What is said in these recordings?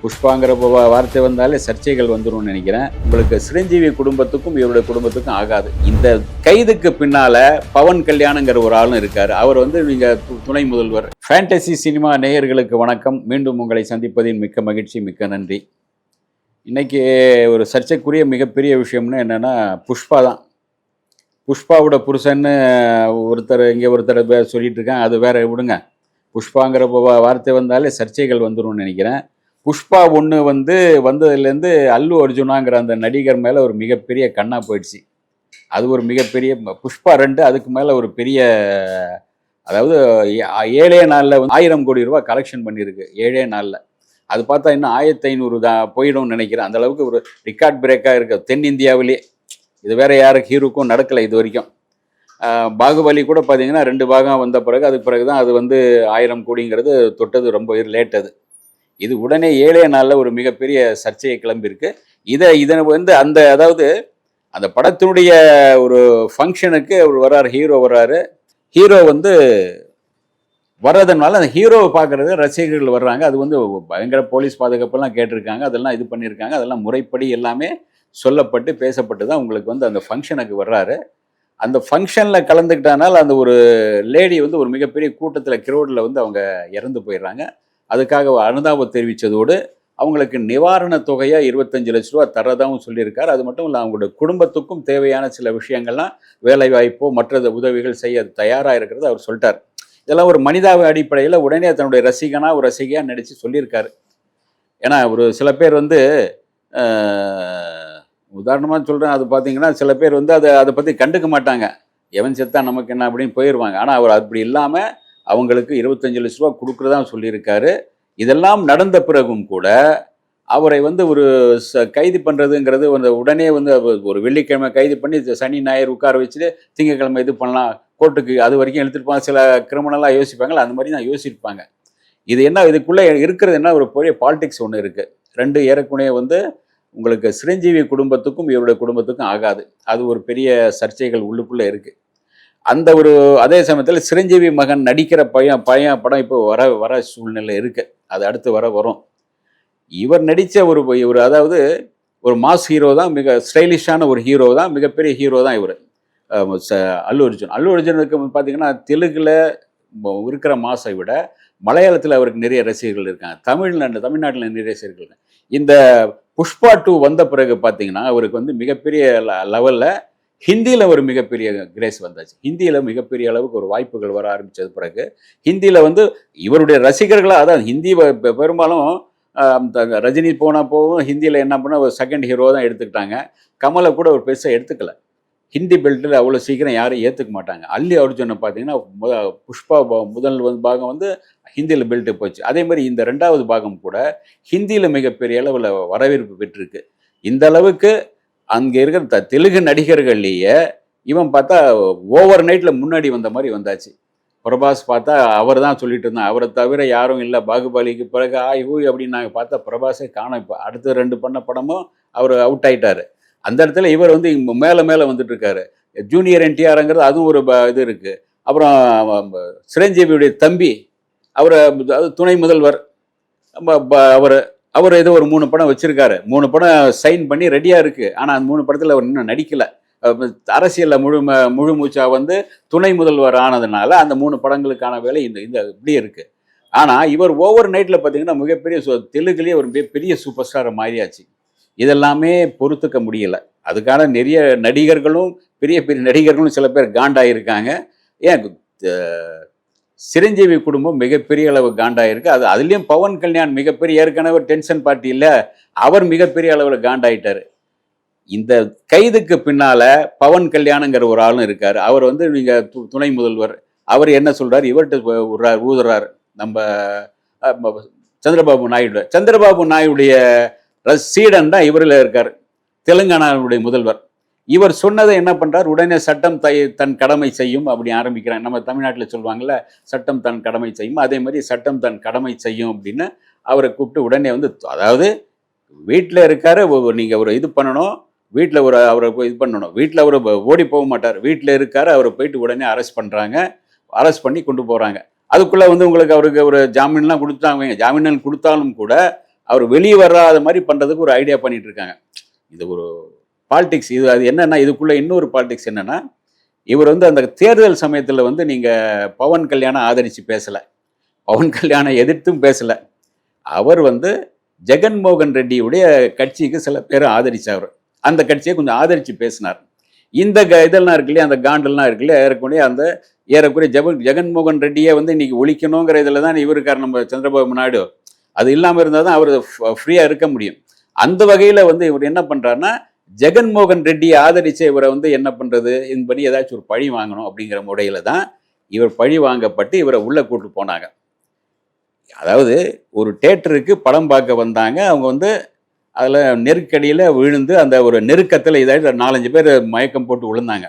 புஷ்பாங்கிற வார்த்தை வந்தாலே சர்ச்சைகள் வந்துடும் நினைக்கிறேன். உங்களுக்கு சிரஞ்சீவி குடும்பத்துக்கும் இவருடைய குடும்பத்துக்கும் ஆகாது. இந்த கைதுக்கு பின்னால பவன் கல்யாணுங்கிற ஒரு ஆளும் இருக்காரு. அவர் நீங்க துணை முதல்வர். ஃபேண்டசி சினிமா நேயர்களுக்கு வணக்கம். மீண்டும் உங்களை சந்திப்பதில் மிக்க மகிழ்ச்சி, மிக்க நன்றி. இன்னைக்கு ஒரு சர்ச்சைக்குரிய மிகப்பெரிய விஷயம்னு என்னன்னா புஷ்பா தான். புஷ்பாவோட புருஷன்னு ஒருத்தர் சொல்லிட்டு இருக்காங்க. அது வேற விடுங்க. புஷ்பாங்கிற வார்த்தை வந்தாலே சர்ச்சைகள் வந்துடும் நினைக்கிறேன். புஷ்பா 1 வந்ததுலேருந்து அல்லு அர்ஜுனாங்கிற அந்த நடிகர் மேலே ஒரு மிகப்பெரிய கண்ணா போயிடுச்சு. அது ஒரு மிகப்பெரிய புஷ்பா 2 அதுக்கு மேலே ஒரு பெரிய, அதாவது 7 நாளில் 1000 கோடி ரூபா கலெக்ஷன் பண்ணியிருக்கு 7 நாளில். அது பார்த்தா இன்னும் 1500 தான் போயிடும்னு நினைக்கிறேன். அந்த அளவுக்கு ஒரு ரெக்கார்ட் பிரேக்காக இருக்குது தென்னிந்தியாவிலே. இது வேற யாருக்கு ஹீரோக்கும் நடக்கலை இது வரைக்கும். பாகுபலி கூட பார்த்தீங்கன்னா 2 பாகம் வந்த பிறகு அதுக்கு பிறகு தான் அது 1000 கோடிங்கிறது தொட்டது ரொம்ப லேட். இது உடனே 7 நாளில் ஒரு மிகப்பெரிய சர்ச்சையை கிளம்பியிருக்கு. இதை அந்த அதாவது அந்த படத்தினுடைய ஒரு ஃபங்க்ஷனுக்கு அவர் வர்றாரு, ஹீரோ வர்றாரு. ஹீரோ வர்றதுனால அந்த ஹீரோவை பார்க்குறது ரசிகர்கள் வர்றாங்க. அது பயங்கர போலீஸ் பாதுகாப்பெல்லாம் கேட்டிருக்காங்க. அதெல்லாம் இது பண்ணியிருக்காங்க. அதெல்லாம் முறைப்படி எல்லாமே சொல்லப்பட்டு பேசப்பட்டு தான் உங்களுக்கு அந்த ஃபங்க்ஷனுக்கு வர்றாரு. அந்த ஃபங்க்ஷனில் கலந்துக்கிட்டனால அந்த ஒரு லேடி ஒரு மிகப்பெரிய கூட்டத்தில் கிரௌடில் அவங்க இறந்து போயிடுறாங்க. அதுக்காக அனுதாபம் தெரிவித்ததோடு அவங்களுக்கு நிவாரண தொகையாக 25 லட்ச ரூபா தரதாகவும் சொல்லியிருக்காரு. அது மட்டும் இல்லை, அவங்களோட குடும்பத்துக்கும் தேவையான சில விஷயங்கள்லாம் வேலை வாய்ப்போ மற்ற உதவிகள் செய்ய தயாராக இருக்கிறது அவர் சொல்லிட்டார். இதெல்லாம் ஒரு மனிதாப அடிப்படையில் உடனே தன்னுடைய ஒரு ரசிகையாக நடித்து சொல்லியிருக்காரு. ஏன்னா ஒரு சில பேர் உதாரணமாக சொல்கிறேன், அது பார்த்தீங்கன்னா சில பேர் அதை பற்றி கண்டுக்க மாட்டாங்க. எவன் செத்தா நமக்கு என்ன அப்படின்னு போயிடுவாங்க. ஆனால் அவர் அப்படி இல்லாமல் அவங்களுக்கு 25 லட்ச ரூபா கொடுக்குறதா சொல்லியிருக்காரு. இதெல்லாம் நடந்த பிறகும் கூட அவரை ஒரு கைது பண்ணுறதுங்கிறது உடனே ஒரு வெள்ளிக்கிழமை கைது பண்ணி சனி ஞாயிறு உட்கார வச்சுட்டு திங்கக்கிழமை இது பண்ணலாம், கோர்ட்டுக்கு அது வரைக்கும் எடுத்துருப்பாங்க. சில கிரிமினலாக யோசிப்பாங்களா, அந்த மாதிரி தான் யோசிப்பாங்க. இதுக்குள்ளே இருக்கிறது என்ன, ஒரு பெரிய பாலிடிக்ஸ் ஒன்று இருக்குது. 2 ஏறக்குறைய உங்களுக்கு சிரஞ்சீவி குடும்பத்துக்கும் இவருடைய குடும்பத்துக்கும் ஆகாது. அது ஒரு பெரிய சர்ச்சைகள் உள்ளுக்குள்ளே இருக்குது. அந்த ஒரு அதே சமயத்தில் சிரஞ்சீவி மகன் நடிக்கிற பையன் படம் இப்போ வர சூழ்நிலை இருக்குது. அது அடுத்து வரும். இவர் நடித்த ஒரு அதாவது ஒரு மாஸ் ஹீரோ தான், மிக ஸ்டைலிஷான ஒரு ஹீரோ தான், மிகப்பெரிய ஹீரோ தான் இவர். அல்லு அர்ஜுனுக்கு பார்த்தீங்கன்னா தெலுங்கில் இருக்கிற மாஸை விட மலையாளத்தில் அவருக்கு நிறைய ரசிகர்கள் இருக்காங்க. தமிழ்நாட்டில் நிறைய ரசிகர்கள் இருக்காங்க. இந்த புஷ்பா 2 வந்த பிறகு பார்த்தீங்கன்னா அவருக்கு மிகப்பெரிய லெவலில் ஹிந்தியில் ஒரு மிகப்பெரிய கிரேஸ் வந்தாச்சு. ஹிந்தியில் மிகப்பெரிய அளவுக்கு ஒரு வாய்ப்புகள் வர ஆரம்பித்தது பிறகு ஹிந்தியில் இவருடைய ரசிகர்களாக, அதான் ஹிந்தி பெரும்பாலும் ரஜினி போகும் ஹிந்தியில் என்ன பண்ணால் ஒரு செகண்ட் ஹீரோ தான் எடுத்துக்கிட்டாங்க. கமலை கூட ஒரு பெருசாக எடுத்துக்கல. ஹிந்தி பெல்ட்டில் அவ்வளோ சீக்கிரம் யாரும் ஏற்றுக்க மாட்டாங்க. அல்லு அர்ஜுனை பார்த்தீங்கன்னா புஷ்பா முதல் பாகம் ஹிந்தியில் பெல்ட்டு போச்சு. அதே மாதிரி இந்த 2வது பாகம் கூட ஹிந்தியில் மிகப்பெரிய அளவில் வரவேற்பு பெற்றிருக்கு. இந்த அளவுக்கு அங்கே இருக்கிற தெலுங்கு நடிகர்கள்லேயே இவன் பார்த்தா ஓவர் நைட்டில் முன்னாடி வந்த மாதிரி வந்தாச்சு. பிரபாஸ் பார்த்தா அவர் தான் சொல்லிட்டு இருந்தான், அவரை தவிர யாரும் இல்லை. பாகுபலிக்கு பிறகு ஹூய் அப்படின்னு நாங்கள் பார்த்தா பிரபாஸே காணோம். இப்போ அடுத்த 2 பண்ண படமும் அவர் அவுட் ஆகிட்டார். அந்த இடத்துல இவர் மேலே வந்துட்டு இருக்காரு. ஜூனியர் என்டிஆருங்கிறது அதுவும் ஒரு இது இருக்குது. அப்புறம் சிரஞ்சீவியுடைய தம்பி அவர் துணை முதல்வர் அவர் ஏதோ ஒரு 3 படம் வச்சிருக்காரு. 3 படம் சைன் பண்ணி ரெடியாக இருக்குது. ஆனால் அந்த 3 படத்தில் அவர் இன்னும் நடிக்கலை. அரசியலில் முழு மூச்சா துணை முதல்வர் ஆனதுனால அந்த 3 படங்களுக்கான வேலை இந்த இப்படியே இருக்குது. ஆனால் இவர் ஓவர் நைட்டில் பார்த்தீங்கன்னா மிகப்பெரிய தெலுங்குலேயே ஒரு பெரிய சூப்பர் ஸ்டாரை மாறியாச்சு. இதெல்லாமே பொறுத்துக்க முடியலை. அதுக்கான நிறைய நடிகர்களும் பெரிய பெரிய நடிகர்களும் சில பேர் காண்டாயிருக்காங்க. ஏன் சிரஞ்சீவி குடும்பம் மிகப்பெரிய அளவு காண்டாயிருக்கு. அதுலேயும் பவன் கல்யாண் மிகப்பெரிய, ஏற்கனவே டென்ஷன் பார்ட்டி இல்லை, அவர் மிகப்பெரிய அளவில் காண்டாயிட்டார். இந்த கைதுக்கு பின்னால் பவன் கல்யாணுங்கிற ஒரு ஆளும் இருக்கார். அவர் நீங்கள் துணை முதல்வர். அவர் என்ன சொல்கிறார், இவர்கிட்ட ஊதுறார் நம்ம சந்திரபாபு நாயுடைய சீடன் தான் இவரில் இருக்கார், தெலுங்கானாவுடைய முதல்வர். இவர் சொன்னதை என்ன பண்ணுறார், உடனே சட்டம் தன் கடமை செய்யும் அப்படி ஆரம்பிக்கிறாங்க. நம்ம தமிழ்நாட்டில் சொல்லுவாங்கள்ல, சட்டம் தன் கடமை செய்யும். அதே மாதிரி சட்டம் தன் கடமை செய்யும் அப்படின்னு அவரை கூப்பிட்டு உடனே அதாவது வீட்டில் இருக்காரு, நீங்கள் ஒரு இது பண்ணணும், வீட்டில் அவரை இது பண்ணணும். வீட்டில் அவர் ஓடி போக மாட்டார், வீட்டில் இருக்காரு. அவரை போயிட்டு உடனே அரெஸ்ட் பண்ணுறாங்க. அரெஸ்ட் பண்ணி கொண்டு போகிறாங்க. அதுக்குள்ளே உங்களுக்கு அவருக்கு ஒரு ஜாமீன்லாம் கொடுத்தாங்க. ஜாமீன் கொடுத்தாலும் கூட அவர் வெளியே வராத மாதிரி பண்ணுறதுக்கு ஒரு ஐடியா பண்ணிட்டு இருக்காங்க. இது ஒரு பாலிடிக்ஸ். இது அது என்னன்னா, இதுக்குள்ளே இன்னொரு பாலிடிக்ஸ் என்னன்னா, இவர் வந்து அந்த தேர்தல் சமயத்தில் வந்து நீங்கள் பவன் கல்யாணம் ஆதரித்து பேசலை, பவன் கல்யாணம் எதிர்த்தும் பேசலை. அவர் வந்து ஜெகன்மோகன் ரெட்டியுடைய கட்சிக்கு சில பேர் ஆதரிச்சார். அந்த கட்சியை கொஞ்சம் ஆதரித்து பேசினார். இந்த இதெல்லாம் இருக்கு இல்லையா, அந்த காண்டெல்லாம் இருக்கு இல்லையா, ஏறக்குறைய ஜெகன்மோகன் ரெட்டியை வந்து இன்னைக்கு ஒழிக்கணுங்கிற இதில் தான் இவருக்கார் நம்ம சந்திரபாபு நாயுடு. அது இல்லாமல் இருந்தால் தான் அவர் ஃப்ரீயாக இருக்க முடியும். அந்த வகையில் வந்து இவர் என்ன பண்ணுறாருன்னா, ஜெகன்மோகன் ரெட்டியை ஆதரிச்ச இவரை வந்து என்ன பண்ணுறது, இதன்படி ஏதாச்சும் ஒரு பழி வாங்கணும் அப்படிங்கிற முறையில் தான் இவர் பழி வாங்கப்பட்டு இவரை உள்ளே கூட்டு போனாங்க. அதாவது ஒரு தேட்டருக்கு படம் பார்க்க வந்தாங்க. அவங்க வந்து அதில் நெருக்கடியில் விழுந்து அந்த ஒரு நெருக்கத்தில் இதாகிட்டு 4-5 பேர் மயக்கம் போட்டு விழுந்தாங்க.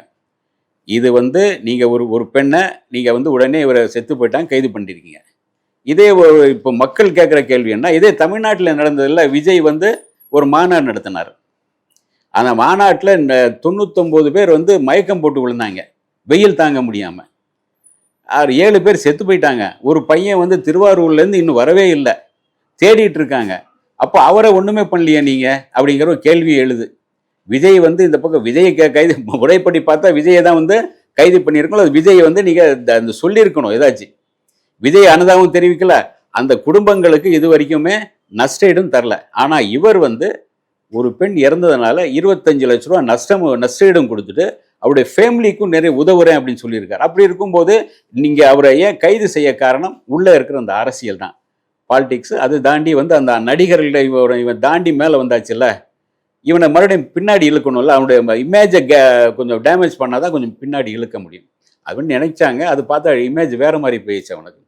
இது வந்து நீங்கள் ஒரு பெண்ணை நீங்கள் வந்து உடனே இவரை செத்து போயிட்டாங்க, கைது பண்ணியிருக்கீங்க. இதே இப்போ மக்கள் கேட்குற கேள்வி என்ன, இதே தமிழ்நாட்டில் நடந்ததில்ல, விஜய் வந்து ஒரு மாநாடு நடத்தினார். அந்த மாநாட்டில் 99 பேர் வந்து மயக்கம் போட்டு விழுந்தாங்க, வெயில் தாங்க முடியாமல். 7 பேர் செத்து போயிட்டாங்க. ஒரு பையன் வந்து திருவாரூர்லேருந்து இன்னும் வரவே இல்லை, தேடிட்டு இருக்காங்க. அப்போ அவரை ஒன்றுமே பண்ணலையே நீங்கள் அப்படிங்கிற ஒரு கேள்வி எழுது. விஜய் வந்து இந்த பக்கம் விஜயை கைது, முறைப்படி பார்த்தா விஜயை தான் வந்து கைது பண்ணியிருக்கணும். அது விஜயை வந்து நீங்கள் அந்த சொல்லியிருக்கணும் ஏதாச்சும். விஜய் அனுதாபம் தெரிவிக்கல, அந்த குடும்பங்களுக்கு இது வரைக்குமே நஷ்டஈடும் தரல. ஆனால் இவர் வந்து ஒரு பெண் இறந்ததுனால 25 லட்ச ரூபா நஷ்டஈடும் கொடுத்துட்டு அவருடைய ஃபேமிலிக்கும் நிறைய உதவுறேன் அப்படின்னு சொல்லியிருக்காரு. அப்படி இருக்கும்போது நீங்கள் அவரை ஏன் கைது செய்ய காரணம், உள்ளே இருக்கிற அந்த அரசியல் தான், பாலிடிக்ஸ். அது தாண்டி வந்து அந்த நடிகர்களை இவன் தாண்டி மேலே வந்தாச்சுல்ல, இவனை மறுபடியும் பின்னாடி இழுக்கணும்ல, அவனுடைய இமேஜை கொஞ்சம் டேமேஜ் பண்ணாதான் கொஞ்சம் பின்னாடி இழுக்க முடியும் அப்படின்னு நினைச்சாங்க. அது பார்த்தா இமேஜ் வேற மாதிரி போயிடுச்சு அவனுக்கு.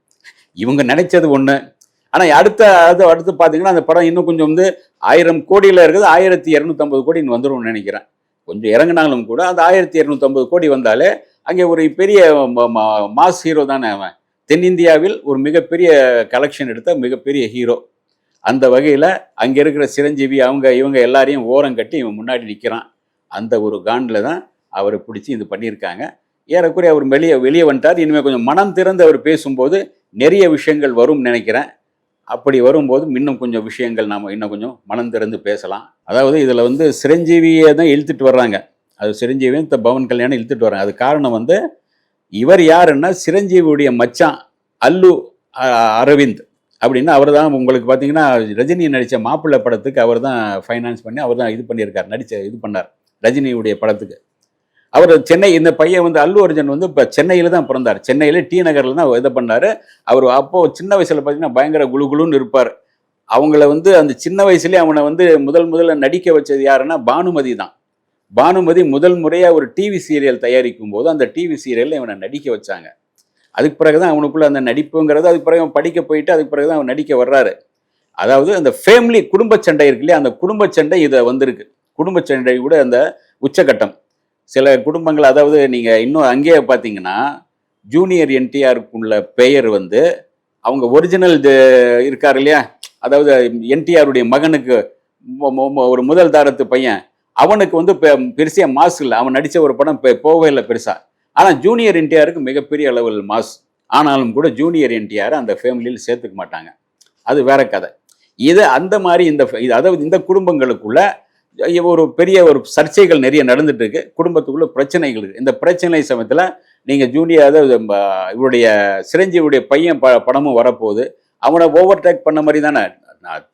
இவங்க நினைச்சது ஒன்று, ஆனால் அடுத்து பார்த்தீங்கன்னா அந்த படம் இன்னும் கொஞ்சம் வந்து 1000 கோடியில் இருக்குது, 1250 கோடின்னு வந்துடும் நினைக்கிறேன். கொஞ்சம் இறங்கினாலும் கூட அந்த 1250 கோடி வந்தாலே அங்கே ஒரு பெரிய மாஸ் ஹீரோ தானே அவன். தென்னிந்தியாவில் ஒரு மிகப்பெரிய கலெக்ஷன் எடுத்த மிகப்பெரிய ஹீரோ. அந்த வகையில் அங்கே இருக்கிற சிரஞ்சீவி இவங்க எல்லாரையும் ஓரம் கட்டி இவன் முன்னாடி நிற்கிறான். அந்த ஒரு காண்டில் தான் அவரை பிடிச்சி இது பண்ணியிருக்காங்க. ஏறக்குறைய அவர் வெளியே வந்துட்டார். இனிமேல் கொஞ்சம் மனம் திறந்து அவர் பேசும்போது நிறைய விஷயங்கள் வரும்னு நினைக்கிறேன். அப்படி வரும்போது இன்னும் கொஞ்சம் விஷயங்கள் நாம் இன்னும் கொஞ்சம் மனம் திறந்து பேசலாம். அதாவது இதில் வந்து சிரஞ்சீவியை தான் இழுத்துட்டு வர்றாங்க. அது சிரஞ்சீவியும் இந்த பவன் கல்யாணம் இழுத்துட்டு வர்றாங்க. அது காரணம் வந்து இவர் யாருன்னா சிரஞ்சீவியுடைய மச்சான் அல்லு அரவிந்த் அப்படின்னா அவர் தான். உங்களுக்கு பார்த்தீங்கன்னா ரஜினி நடித்த மாப்பிள்ளை படத்துக்கு அவர் தான் ஃபைனான்ஸ் பண்ணி அவர் தான் இது பண்ணியிருக்கார், இது பண்ணார் ரஜினியுடைய படத்துக்கு. அவர் சென்னை, இந்த பையன் வந்து அல்லு அர்ஜுன் வந்து இப்போ சென்னையில் தான் பிறந்தார். சென்னையில் டி நகரில் தான் இதை பண்ணார். அவர் அப்போது சின்ன வயசில் பார்த்தீங்கன்னா பயங்கர குழுன்னு இருப்பார். அவங்கள வந்து அந்த சின்ன வயசுலேயே அவனை வந்து முதல்ல நடிக்க வச்சது யாருன்னா பானுமதி தான். பானுமதி முதல் முறையாக ஒரு டிவி சீரியல் தயாரிக்கும் போது அந்த டிவி சீரியலில் இவனை நடிக்க வச்சாங்க. அதுக்கு பிறகு தான் அவனுக்குள்ள அந்த நடிப்புங்கிறது, அதுக்கு பிறகு அவன் படிக்க போயிட்டு அதுக்கு பிறகு தான் அவன் நடிக்க வர்றாரு. அதாவது அந்த ஃபேமிலி குடும்ப சண்டை இருக்கு இல்லையா, அந்த குடும்ப சண்டை இதை வந்திருக்கு. குடும்ப சண்டை கூட அந்த உச்சகட்டம். சில குடும்பங்கள், அதாவது நீங்கள் இன்னும் அங்கேயே பார்த்தீங்கன்னா ஜூனியர் என்டிஆருக்குள்ள பெயர் வந்து அவங்க ஒரிஜினல் இருக்கார் இல்லையா, அதாவது என்டிஆருடைய மகனுக்கு ஒரு முதல் தாரத்து பையன், அவனுக்கு வந்து பெருசியாக மாஸ் இல்லை. அவன் நடித்த ஒரு படம் போகவே இல்லை பெருசாக. ஆனால் ஜூனியர் என்டிஆருக்கு மிகப்பெரிய அளவில் மாஸ். ஆனாலும் கூட ஜூனியர் என்டிஆர் அந்த ஃபேமிலியில் சேர்த்துக்க மாட்டாங்க. அது வேற கதை. இது அந்த மாதிரி அதாவது இந்த குடும்பங்களுக்குள்ள ஒரு பெரிய ஒரு சர்ச்சைகள் நிறைய நடந்துட்டு இருக்கு. குடும்பத்துக்குள்ள பிரச்சனைகள் இருக்கு. இந்த பிரச்சனை சமயத்தில் நீங்கள் ஜூனியர், அதாவது இவருடைய சிரஞ்சீவியுடைய பையன் படமும் வரப்போகுது. அவனை ஓவர் டேக் பண்ண மாதிரி தானே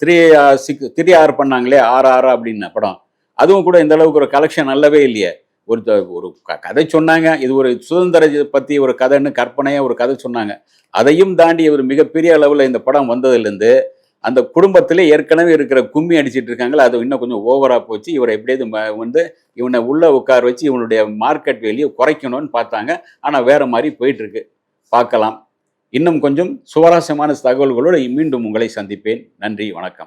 3R பண்ணாங்களே, RR அப்படின்னு படம். அதுவும் கூட இந்த அளவுக்கு ஒரு கலெக்ஷன் நல்லவே இல்லையே. ஒரு கதை சொன்னாங்க, இது ஒரு சுதந்திர பற்றி ஒரு கதைன்னு கற்பனையாக ஒரு கதை சொன்னாங்க. அதையும் தாண்டி ஒரு மிகப்பெரிய அளவில் இந்த படம் வந்ததுலேருந்து அந்த குடும்பத்திலே ஏற்கனவே இருக்கிற கும்மி அடிச்சிட்டு இருக்காங்களா, அது இன்னும் கொஞ்சம் ஓவராக போச்சு. இவரை எப்படியாவது வந்து இவனை உள்ளே உட்கார வச்சு இவனுடைய மார்க்கெட் வேல்யூ குறைக்கணும்னு பார்த்தாங்க. ஆனால் வேறு மாதிரி போயிட்டுருக்கு. பார்க்கலாம். இன்னும் கொஞ்சம் சுவாரஸ்யமான தகவல்களோடு மீண்டும் உங்களை சந்திப்பேன். நன்றி, வணக்கம்.